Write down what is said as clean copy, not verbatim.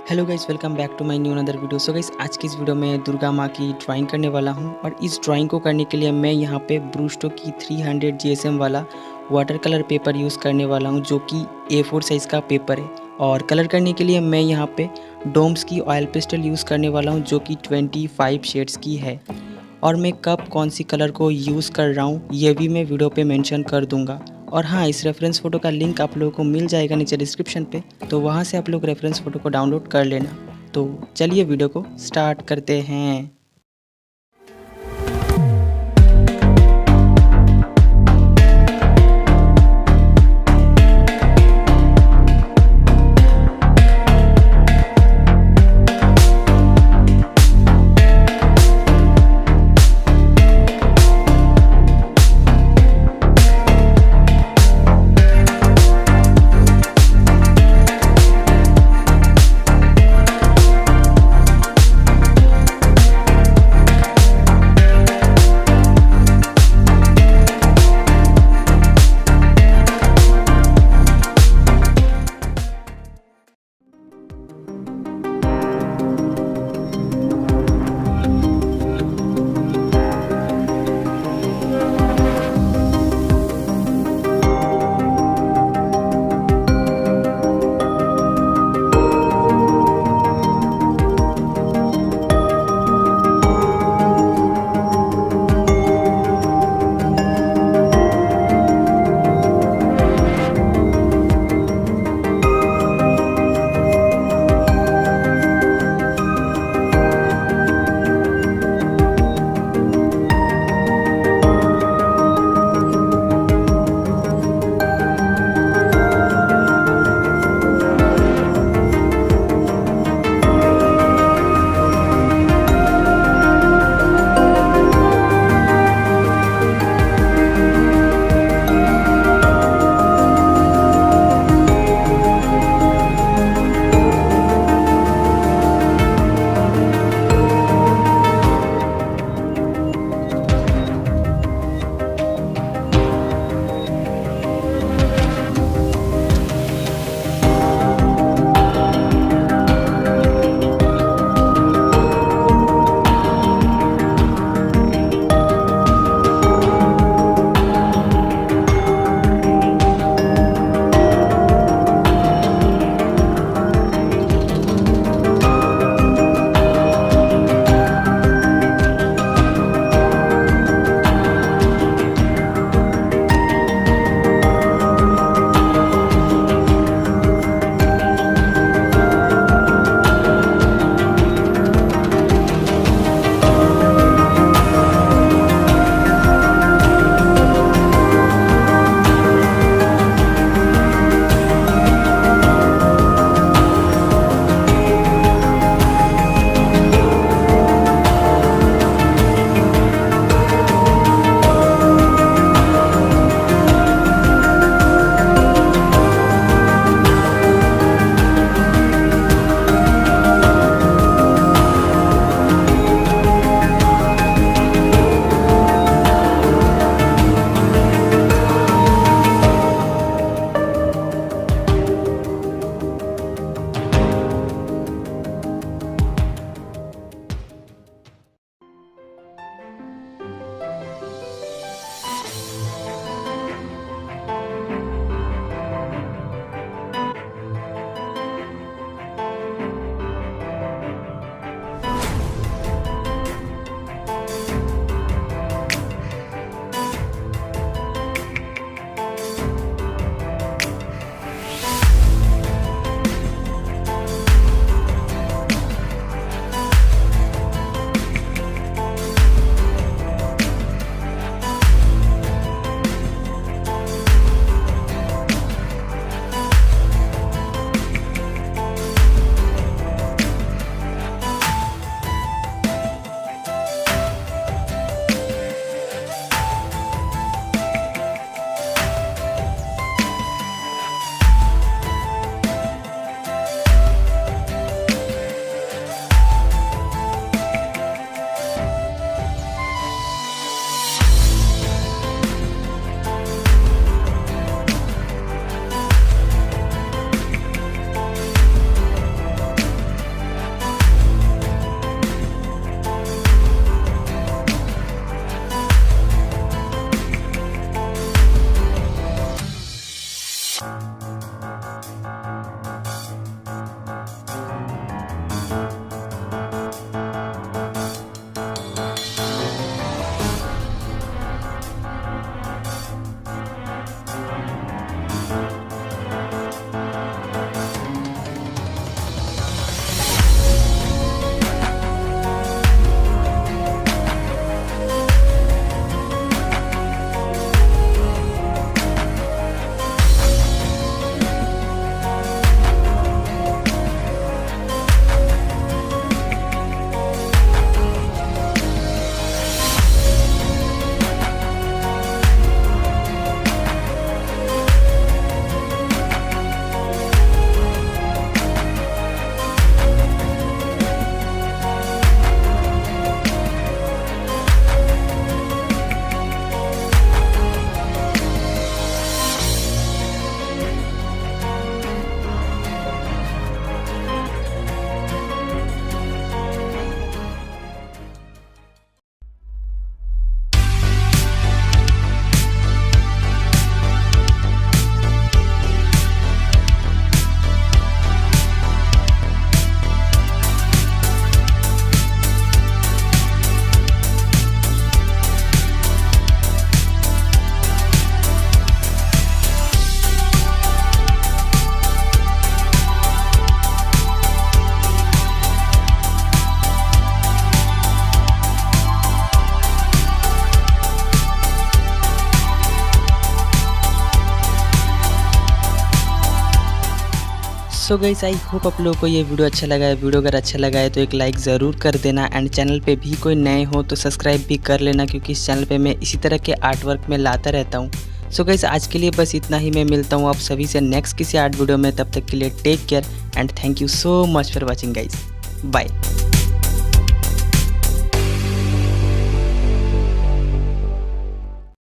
Hello guys, welcome back to my new another video. So guys, आज की इस video में दुर्गा माँ की ड्राइंग करने वाला हूँ और इस ड्राइंग को करने के लिए मैं यहाँ पे ब्रूस्टो की 300 जीएसएम वाला वाटर कलर पेपर यूज़ करने वाला हूँ, जो कि A4 साइज़ का पेपर है। और कलर करने के लिए मैं यहाँ पे डोम्स की ऑयल पेस्टल यूज़ करने वाला हूँ, जो कि 25 शेड्स की है। और मैं कब कौन सी कलर को यूज़ कर रहा हूँ ये भी मैं वीडियो पे मेंशन कर दूंगा। और हाँ, इस रेफरेंस फ़ोटो का लिंक आप लोगों को मिल जाएगा नीचे डिस्क्रिप्शन पे, तो वहाँ से आप लोग रेफरेंस फ़ोटो को डाउनलोड कर लेना। तो चलिए वीडियो को स्टार्ट करते हैं। सो गाइस, आई होप आप लोगों को ये वीडियो अच्छा लगा है। वीडियो अगर अच्छा लगा है तो एक लाइक ज़रूर कर देना एंड चैनल पे भी कोई नए हो तो सब्सक्राइब भी कर लेना, क्योंकि इस चैनल पे मैं इसी तरह के आर्ट वर्क में लाता रहता हूँ। सो गाइस, आज के लिए बस इतना ही। मैं मिलता हूँ आप सभी से नेक्स्ट किसी आर्ट वीडियो में। तब तक के लिए take care and thank you so much for watching guys. Bye.